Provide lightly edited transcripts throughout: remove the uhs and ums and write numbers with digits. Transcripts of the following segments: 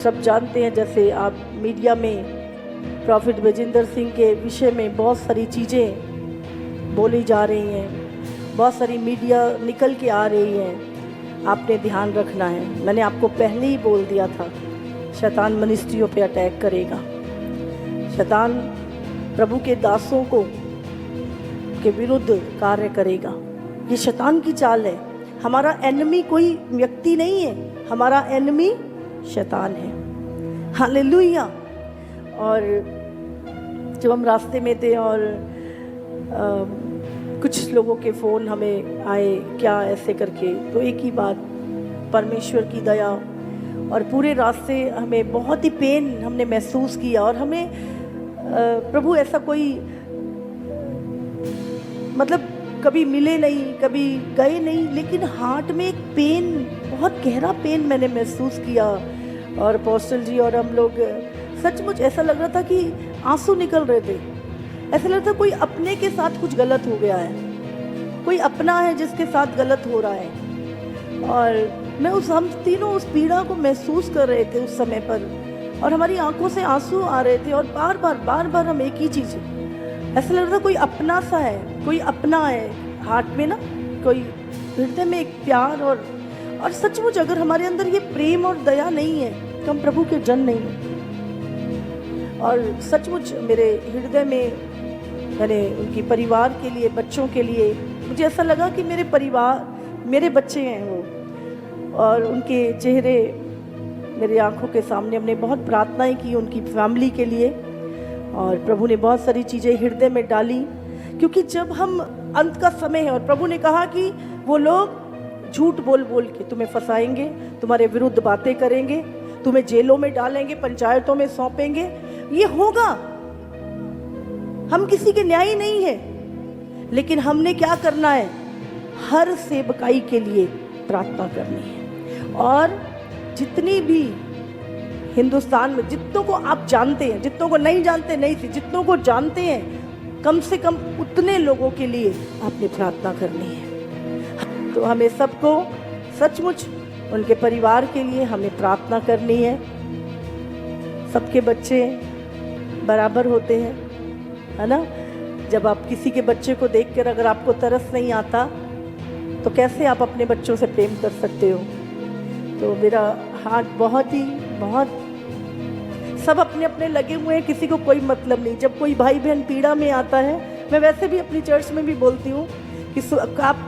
सब जानते हैं, जैसे आप मीडिया में प्रॉफिट विजेंद्र सिंह के विषय में बहुत सारी चीज़ें बोली जा रही हैं, बहुत सारी मीडिया निकल के आ रही हैं। आपने ध्यान रखना है। मैंने आपको पहले ही बोल दिया था, शैतान मिनिस्ट्रियों पे अटैक करेगा। शैतान प्रभु के दासों को के विरुद्ध कार्य करेगा। ये शैतान की चाल है। हमारा एनिमी कोई व्यक्ति नहीं है, हमारा एनिमी शैतान है। हालेलुया। और जब हम रास्ते में थे और कुछ लोगों के फ़ोन हमें आए, क्या ऐसे करके, तो एक ही बात, परमेश्वर की दया। और पूरे रास्ते हमें बहुत ही पेन हमने महसूस किया। और हमें प्रभु ऐसा कोई मतलब कभी मिले नहीं, कभी गए नहीं, लेकिन हार्ट में एक पेन, बहुत गहरा पेन मैंने महसूस किया। और अपोस्टल जी और हम लोग सचमुच ऐसा लग रहा था कि आंसू निकल रहे थे। ऐसा लग रहा था कोई अपने के साथ कुछ गलत हो गया है, कोई अपना है जिसके साथ गलत हो रहा है। और हम तीनों उस पीड़ा को महसूस कर रहे थे उस समय पर, और हमारी आंखों से आंसू आ रहे थे। और बार बार हम एक ही चीज़, ऐसा लग रहा था कोई अपना सा है, कोई अपना है हार्ट में ना, कोई हृदय में एक प्यार। और सचमुच अगर हमारे अंदर ये प्रेम और दया नहीं है तो हम प्रभु के जन नहीं हैं। और सचमुच मेरे हृदय में, मैंने उनकी परिवार के लिए, बच्चों के लिए, मुझे ऐसा लगा कि मेरे परिवार, मेरे बच्चे हैं वो, और उनके चेहरे मेरी आंखों के सामने। हमने बहुत प्रार्थनाएं की उनकी फैमिली के लिए, और प्रभु ने बहुत सारी चीज़ें हृदय में डाली। क्योंकि जब हम, अंत का समय है और प्रभु ने कहा कि वो लोग झूठ बोल बोल के तुम्हें फंसाएंगे, तुम्हारे विरुद्ध बातें करेंगे, तुम्हें जेलों में डालेंगे, पंचायतों में सौंपेंगे। ये होगा, हम किसी के न्यायी नहीं है, लेकिन हमने क्या करना है, हर सेवकाई के लिए प्रार्थना करनी है। और जितनी भी हिंदुस्तान में, जितनों को आप जानते हैं, जितनों को नहीं जानते नहीं थे, जितनों को जानते हैं, कम से कम उतने लोगों के लिए आपने प्रार्थना करनी है। तो हमें सबको सचमुच उनके परिवार के लिए हमें प्रार्थना करनी है। सबके बच्चे बराबर होते हैं, है ना। जब आप किसी के बच्चे को देखकर अगर आपको तरस नहीं आता, तो कैसे आप अपने बच्चों से प्रेम कर सकते हो। तो मेरा हार्ट बहुत सब अपने अपने लगे हुए हैं, किसी को कोई मतलब नहीं। जब कोई भाई बहन पीड़ा में आता है, मैं वैसे भी अपनी चर्च में भी बोलती हूँ कि आप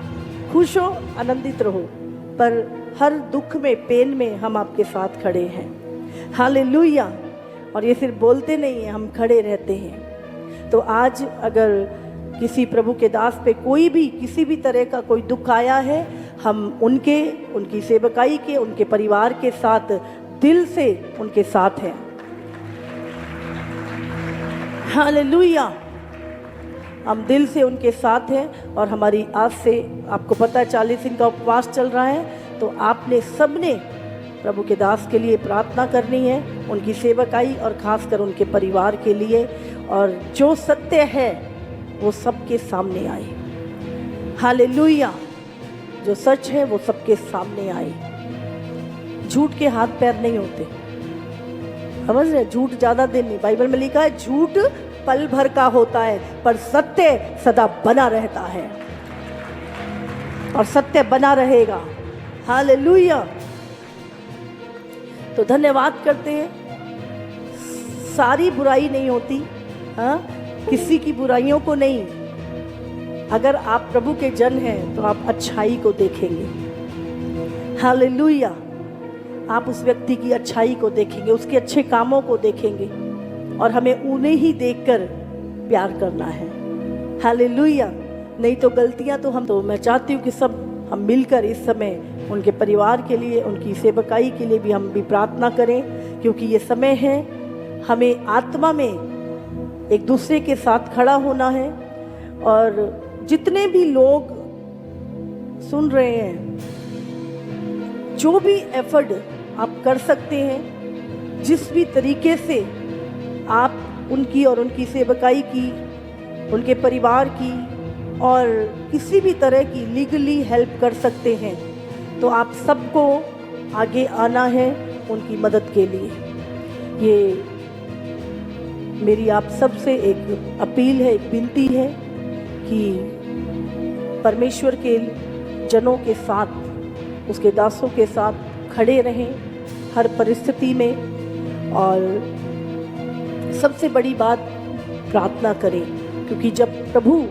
खुश हो, आनंदित रहो, पर हर दुख में, पेन में हम आपके साथ खड़े हैं। हालेलुया। और ये सिर्फ बोलते नहीं हैं, हम खड़े रहते हैं। तो आज अगर किसी प्रभु के दास पे कोई भी, किसी भी तरह का कोई दुख आया है, हम उनकी सेवकाई के, उनके परिवार के साथ, दिल से उनके साथ हैं। हालेलुया। हम दिल से उनके साथ हैं। और हमारी आज से, आपको पता है 40 दिन का उपवास चल रहा है, तो आपने सबने प्रभु के दास के लिए प्रार्थना करनी है, उनकी सेवकाई और खासकर उनके परिवार के लिए। और जो सत्य है वो सबके सामने आए। हालेलुया। जो सच है वो सबके सामने आए। झूठ के हाथ पैर नहीं होते, समझ रहे। झूठ ज्यादा दिन नहीं, बाइबल में लिखा है झूठ पल भर का होता है, पर सत्य सदा बना रहता है, और सत्य बना रहेगा। हालेलुया। तो धन्यवाद करते हैं। सारी बुराई नहीं होती, हाँ, किसी की बुराइयों को नहीं। अगर आप प्रभु के जन हैं तो आप अच्छाई को देखेंगे। हालेलुया। आप उस व्यक्ति की अच्छाई को देखेंगे, उसके अच्छे कामों को देखेंगे, और हमें उन्हें ही देखकर प्यार करना है। हालेलुया। नहीं तो गलतियां तो मैं चाहती हूँ कि सब हम मिलकर इस समय उनके परिवार के लिए, उनकी सेवकाई के लिए भी हम भी प्रार्थना करें। क्योंकि ये समय है, हमें आत्मा में एक दूसरे के साथ खड़ा होना है। और जितने भी लोग सुन रहे हैं, जो भी एफर्ट आप कर सकते हैं, जिस भी तरीके से आप उनकी और उनकी सेवकाई की, उनके परिवार की और किसी भी तरह की लीगली हेल्प कर सकते हैं, तो आप सबको आगे आना है, उनकी मदद के लिए। ये मेरी आप सबसे एक अपील है, एक विनती है कि परमेश्वर के जनों के साथ, उसके दासों के साथ खड़े रहें हर परिस्थिति में। और सबसे बड़ी बात, प्रार्थना करें, क्योंकि जब प्रभु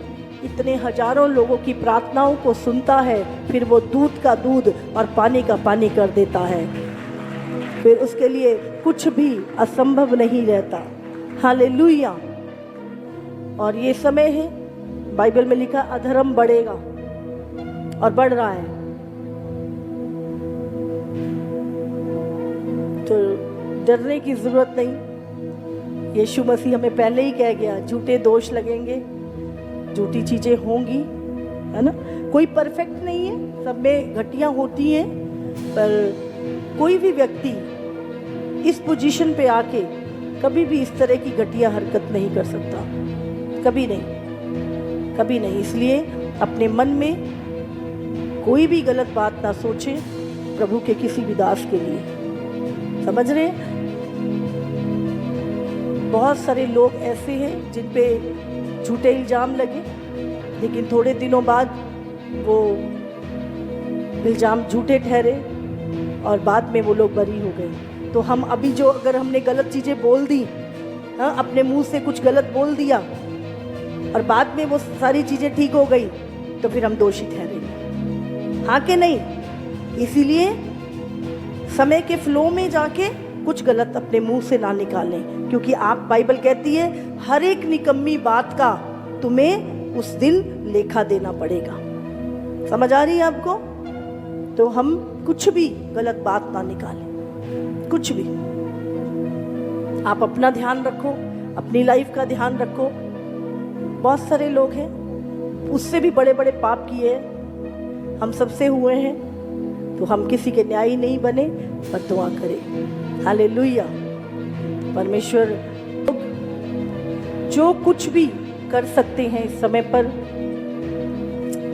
इतने हजारों लोगों की प्रार्थनाओं को सुनता है, फिर वो दूध का दूध और पानी का पानी कर देता है। फिर उसके लिए कुछ भी असंभव नहीं रहता। हालेलुया। और ये समय है, बाइबल में लिखा अधर्म बढ़ेगा और बढ़ रहा है, तो डरने की जरूरत नहीं। यीशु मसीह हमें पहले ही कह गया, झूठे दोष लगेंगे, झूठी चीजें होंगी, है ना। कोई परफेक्ट नहीं है, सब में घटियां होती हैं, पर कोई भी व्यक्ति इस पोजीशन पे आके कभी भी इस तरह की घटिया हरकत नहीं कर सकता, कभी नहीं, कभी नहीं। इसलिए अपने मन में कोई भी गलत बात ना सोचे प्रभु के किसी भी दास के लिए। समझ रहे हैं? बहुत सारे लोग ऐसे हैं जिन पे झूठे इल्जाम लगे, लेकिन थोड़े दिनों बाद वो इल्जाम झूठे ठहरे और बाद में वो लोग बरी हो गए। तो हम अभी जो, अगर हमने गलत चीज़ें बोल दी, हाँ, अपने मुंह से कुछ गलत बोल दिया और बाद में वो सारी चीज़ें ठीक हो गई, तो फिर हम दोषी ठहरेंगे, हाँ कि नहीं। इसीलिए समय के फ्लो में जाके कुछ गलत अपने मुंह से ना निकालें, क्योंकि आप, बाइबल कहती है, हर एक निकम्मी बात का तुम्हें उस दिन लेखा देना पड़ेगा। समझ आ रही है आपको? तो हम कुछ भी गलत बात ना निकालें, कुछ भी। आप अपना ध्यान रखो, अपनी लाइफ का ध्यान रखो। बहुत सारे लोग हैं, उससे भी बड़े बड़े पाप किए हैं, हम सबसे हुए हैं, तो हम किसी के न्यायी नहीं बने, पर दुआ करें। हालेलुया। परमेश्वर जो कुछ भी कर सकते हैं इस समय पर,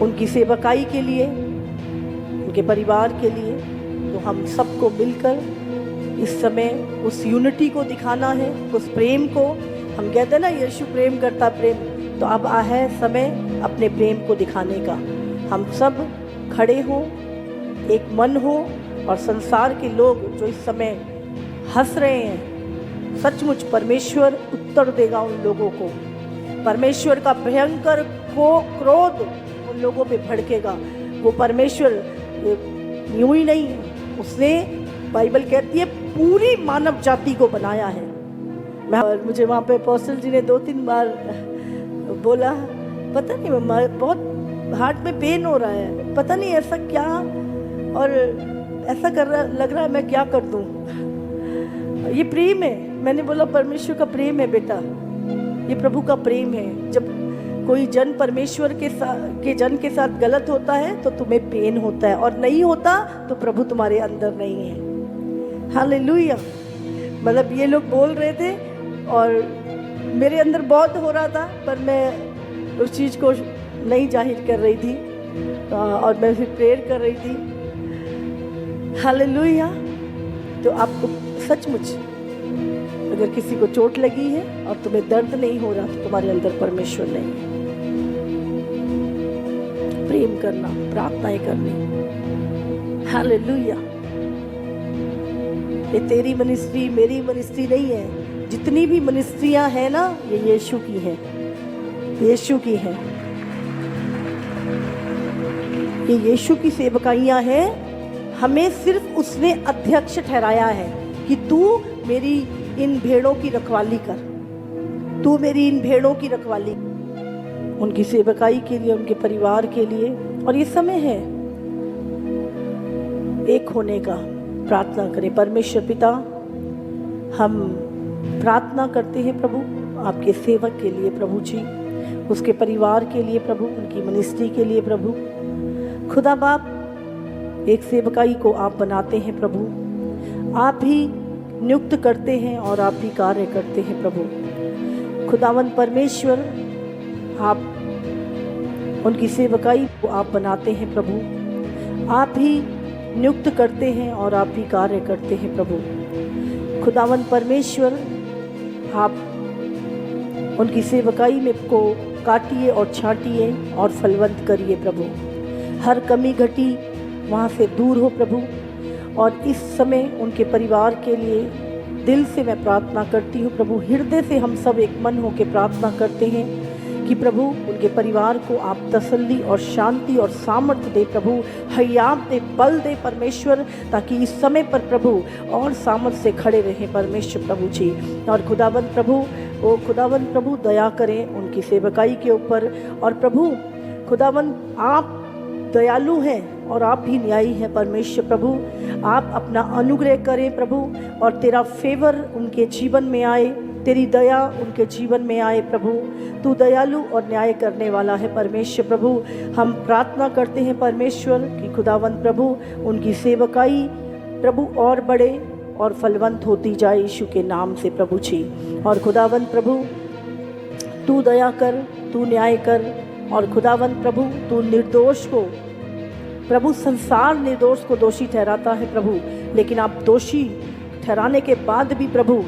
उनकी सेवकाई के लिए, उनके परिवार के लिए, तो हम सबको मिलकर इस समय उस यूनिटी को दिखाना है, उस प्रेम को। हम कहते हैं ना, यीशु प्रेम करता प्रेम, तो अब आ है समय अपने प्रेम को दिखाने का। हम सब खड़े हों, एक मन हो, और संसार के लोग जो इस समय हंस रहे हैं, सचमुच परमेश्वर उत्तर देगा उन लोगों को। परमेश्वर का भयंकर क्रोध उन लोगों पे भड़केगा। वो परमेश्वर यूं ही नहीं, उसने, बाइबल कहती है, पूरी मानव जाति को बनाया है। और मुझे वहाँ पे अपोस्टल जी ने 2-3 बार बोला, पता नहीं मम्मा, बहुत हार्ट में पेन हो रहा है, पता नहीं ऐसा क्या, और ऐसा कर रहा, लग रहा है मैं क्या कर दूँ। ये प्रेम है। मैंने बोला परमेश्वर का प्रेम है बेटा, ये प्रभु का प्रेम है। जब कोई जन परमेश्वर के जन के साथ गलत होता है तो तुम्हें पेन होता है, और नहीं होता तो प्रभु तुम्हारे अंदर नहीं है। हालेलुया। मतलब ये लोग बोल रहे थे और मेरे अंदर बहुत हो रहा था, पर मैं उस चीज़ को नहीं जाहिर कर रही थी, और मैं फिर प्रेयर कर रही थी। हालेलुया। तो आपको सचमुच, अगर किसी को चोट लगी है और तुम्हें दर्द नहीं हो रहा, तो तुम्हारे अंदर परमेश्वर नहीं है। प्रेम करना, प्रार्थनाएं करनी। हालेलुया। ये तेरी मिनिस्ट्री, मेरी मिनिस्ट्री नहीं है। जितनी भी मिनिस्ट्रियां हैं ना, ये यीशु की है, यीशु की है। ये यीशु की सेवकाइयां हैं। हमें सिर्फ उसने अध्यक्ष ठहराया है कि तू मेरी इन भेड़ों की रखवाली कर, तू मेरी इन भेड़ों की रखवाली, उनकी सेवकाई के लिए, उनके परिवार के लिए। और ये समय है एक होने का। प्रार्थना करें। परमेश्वर पिता, हम प्रार्थना करते हैं प्रभु आपके सेवक के लिए, प्रभु जी, उसके परिवार के लिए प्रभु, उनकी मिनिस्ट्री के लिए प्रभु। खुदा बाप, एक सेवकाई को आप बनाते हैं प्रभु, आप ही नियुक्त करते हैं और आप ही कार्य करते हैं प्रभु। खुदावंद परमेश्वर, आप उनकी सेवकाई को आप बनाते हैं प्रभु, आप ही नियुक्त करते हैं और आप ही कार्य करते हैं प्रभु। खुदावन परमेश्वर, आप उनकी सेवकाई में को काटिए और छांटिए और फलवंत करिए प्रभु। हर कमी घटी वहाँ से दूर हो प्रभु। और इस समय उनके परिवार के लिए दिल से मैं प्रार्थना करती हूँ प्रभु। हृदय से हम सब एक मन हो के प्रार्थना करते हैं कि प्रभु उनके परिवार को आप तसल्ली और शांति और सामर्थ्य दे प्रभु, हयात दे, बल दे परमेश्वर, ताकि इस समय पर प्रभु और सामर्थ्य से खड़े रहें परमेश्वर प्रभु जी। और खुदावंद प्रभु, ओ खुदावंद प्रभु दया करें उनकी सेवकाई के ऊपर। और प्रभु खुदावंद आप दयालु हैं और आप भी न्यायी हैं परमेश्वर प्रभु। आप अपना अनुग्रह करें प्रभु और तेरा फेवर उनके जीवन में आए, तेरी दया उनके जीवन में आए प्रभु। तू दयालु और न्याय करने वाला है परमेश्वर प्रभु। हम प्रार्थना करते हैं परमेश्वर कि खुदावंत प्रभु उनकी सेवकाई प्रभु और बड़े और फलवंत होती जाए यीशु के नाम से प्रभु जी। और खुदावंत प्रभु तू दया कर, तू न्याय कर। और खुदावंत प्रभु तू निर्दोष को प्रभु, संसार निर्दोष को दोषी ठहराता है प्रभु, लेकिन आप दोषी ठहराने के बाद भी प्रभु,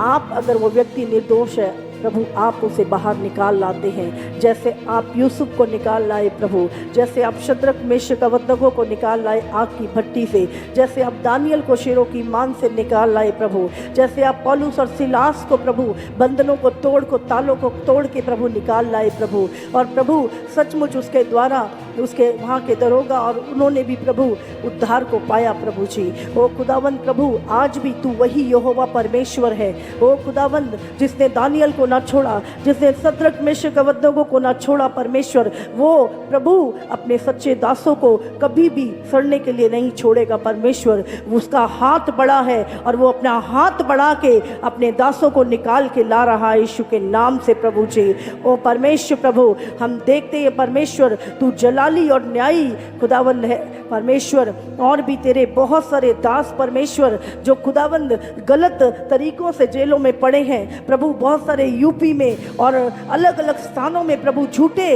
आप अगर वो व्यक्ति निर्दोष है प्रभु, आप उसे बाहर निकाल लाते हैं। जैसे आप यूसुफ को निकाल लाए प्रभु, जैसे आप शद्रक मेशक अबेदनगो को निकाल लाए आग की भट्टी से, जैसे आप दानियल को शेरों की मान से निकाल लाए प्रभु, जैसे आप पौलुस और सिलास को प्रभु बंधनों को तोड़ को तालों को तोड़ के प्रभु निकाल लाए प्रभु। और प्रभु सचमुच उसके द्वारा उसके वहाँ के दरोगा और उन्होंने भी प्रभु उद्धार को पाया प्रभु जी। ओ खुदावंद प्रभु, आज भी तू वही यहोवा परमेश्वर है। ओ खुदावंद, जिसने दानियल को ना छोड़ा, जिसने शद्रक मेशक अबेदनगो को ना छोड़ा परमेश्वर, वो प्रभु अपने सच्चे दासों को कभी भी सड़ने के लिए नहीं छोड़ेगा परमेश्वर। उसका हाथ बड़ा है और वो अपना हाथ बढ़ा के अपने दासों को निकाल के ला रहा है यीशु के नाम से प्रभु जी। ओ परमेश्वर प्रभु, हम देखते हैं परमेश्वर तू जलाली और न्यायी खुदावंद है परमेश्वर। और भी तेरे बहुत सारे दास परमेश्वर जो खुदावंद गलत तरीकों से जेलों में पड़े हैं प्रभु, बहुत सारे यूपी में और अलग अलग स्थानों में प्रभु झूठे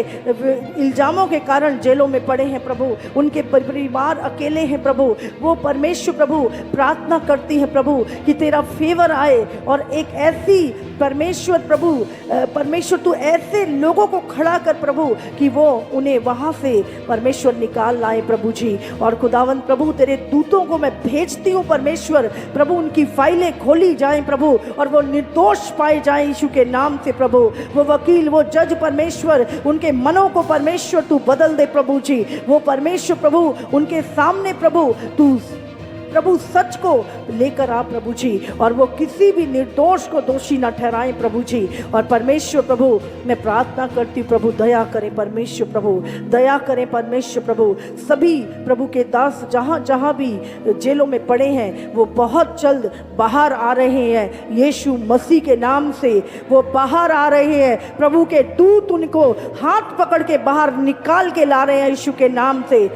इल्जामों के कारण जेलों में पड़े हैं प्रभु, उनके परिवार अकेले हैं प्रभु। वो परमेश्वर प्रभु प्रार्थना करती है प्रभु कि तेरा फेवर आए और एक ऐसी परमेश्वर प्रभु, परमेश्वर तू ऐसे लोगों को खड़ा कर प्रभु कि वो उन्हें वहाँ से परमेश्वर निकाल लाए प्रभु जी। और खुदावंत प्रभु तेरे दूतों को मैं भेजती हूँ परमेश्वर प्रभु, उनकी फाइलें खोली जाएं प्रभु और वो निर्दोष पाए जाएं यीशु के नाम से प्रभु। वो वकील, वो जज परमेश्वर, उनके मनों को परमेश्वर तू बदल दे प्रभु जी। वो परमेश्वर प्रभु उनके सामने प्रभु तू प्रभु सच को लेकर आ प्रभु जी, और वो किसी भी निर्दोष को दोषी न ठहराएं प्रभु जी। और परमेश्वर प्रभु मैं प्रार्थना करती हूँ प्रभु, दया करें परमेश्वर प्रभु, दया करें परमेश्वर प्रभु। सभी प्रभु के दास जहाँ जहाँ भी जेलों में पड़े हैं वो बहुत जल्द बाहर आ रहे हैं यीशु मसीह के नाम से। वो बाहर आ रहे हैं, प्रभु के दूत उनको हाथ पकड़ के बाहर निकाल के ला रहे हैं यीशु के नाम से।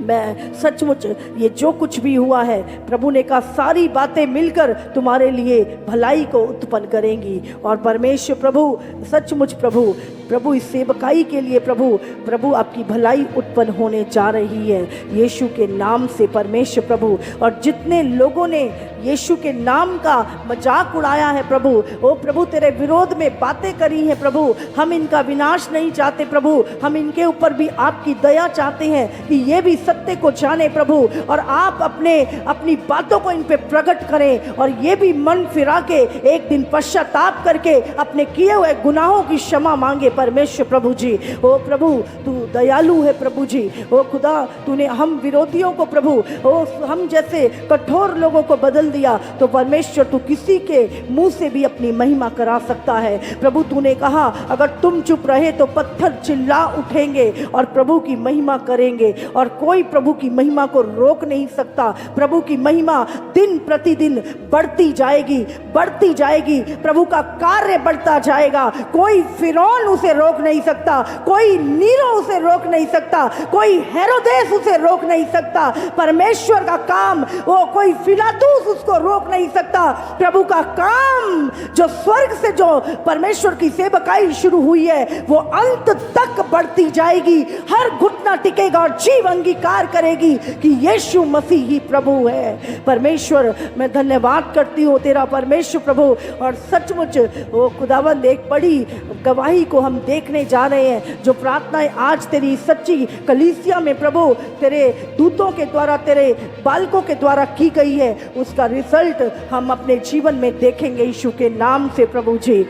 मैं सचमुच ये जो कुछ भी हुआ है प्रभु ने कहा सारी बातें मिलकर तुम्हारे लिए भलाई को उत्पन्न करेंगी। और परमेश्वर प्रभु सचमुच प्रभु प्रभु इस सेवकाई के लिए प्रभु आपकी भलाई उत्पन्न होने जा रही है यीशु के नाम से परमेश्वर प्रभु। और जितने लोगों ने यीशु के नाम का मजाक उड़ाया है प्रभु, ओ प्रभु तेरे विरोध में बातें करी हैं प्रभु, हम इनका विनाश नहीं चाहते प्रभु, हम इनके ऊपर भी आपकी दया चाहते हैं कि ये भी सत्य को जाने प्रभु, और आप अपनी बातों को इन पे प्रकट करें और ये भी मन फिरा के एक दिन पश्चाताप करके अपने किए हुए गुनाहों की क्षमा मांगे परमेश्वर प्रभु जी। ओ प्रभु तू दयालु है प्रभु जी। ओ खुदा तूने हम विरोधियों को प्रभु, ओ हम जैसे कठोर लोगों को बदल दिया, तो परमेश्वर तू किसी के मुंह से भी अपनी महिमा करा सकता है प्रभु। तूने कहा अगर तुम चुप रहे तो पत्थर चिल्ला उठेंगे और प्रभु की महिमा करेंगे, और कोई प्रभु की महिमा को रोक नहीं सकता। प्रभु की महिमा दिन प्रतिदिन बढ़ती जाएगी, बढ़ती जाएगी, प्रभु का कार्य बढ़ता जाएगा। कोई फिरौन उसे उसे रोक नहीं सकता, कोई नीरो उसे रोक नहीं सकता, कोई हेरोदेस उसे रोक नहीं सकता। परमेश्वर का काम, वो कोई फिलातूस उसको रोक नहीं सकता। प्रभु का काम जो स्वर्ग से जो परमेश्वर की सेवकाई शुरू हुई है वो अंत तक बढ़ती जाएगी। हर घुटना टिकेगा और जीव अंगीकार करेगी कि यीशु मसीह ही प्रभु है। परमेश्वर, मैं धन्यवाद करती हूँ तेरा परमेश्वर प्रभु। और सचमुच वो खुदावंद एक बड़ी गवाही को हम देखने जा रहे हैं, जो प्रार्थनाएं आज तेरी सच्ची कलीसिया में प्रभु तेरे दूतों के द्वारा, तेरे बालकों के द्वारा की गई है, उसका रिजल्ट हम अपने जीवन में देखेंगे यीशु के नाम से प्रभु जी।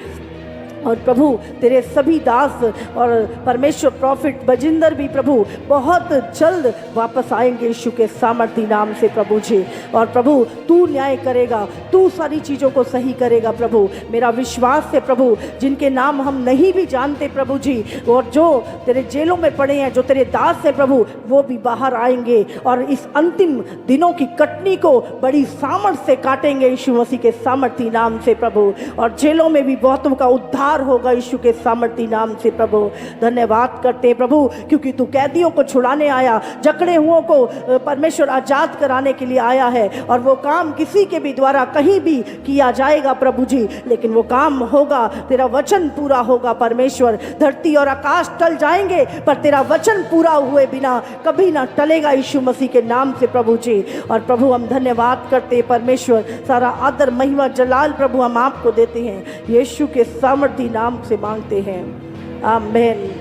और प्रभु तेरे सभी दास और परमेश्वर प्रॉफिट बजिंदर भी प्रभु बहुत जल्द वापस आएंगे यीशु के सामर्थी नाम से प्रभु जी। और प्रभु तू न्याय करेगा, तू सारी चीज़ों को सही करेगा प्रभु। मेरा विश्वास है प्रभु, जिनके नाम हम नहीं भी जानते प्रभु जी, और जो तेरे जेलों में पड़े हैं, जो तेरे दास है प्रभु, वो भी बाहर आएंगे और इस अंतिम दिनों की कटनी को बड़ी सामर्थ से काटेंगे यीशु मसीह के सामर्थी नाम से प्रभु। और जेलों में भी बहुतों का उद्धार होगा यीशु के सामर्थी नाम से प्रभु। धन्यवाद करते प्रभु, क्योंकि तू कैदियों को छुड़ाने आया, जकड़े हुओं को परमेश्वर आजाद कराने के लिए आया है। और वो काम किसी के भी द्वारा कहीं भी किया जाएगा प्रभु जी, लेकिन वो काम होगा, तेरा वचन पूरा होगा परमेश्वर। धरती और आकाश टल जाएंगे पर तेरा वचन पूरा हुए बिना कभी ना टलेगा यीशु मसीह के नाम से प्रभु जी। और प्रभु हम धन्यवाद करते परमेश्वर, सारा आदर महिमा जलाल प्रभु हम आपको देते हैं, यीशु के सामर्थी नाम से मांगते हैं, आमीन।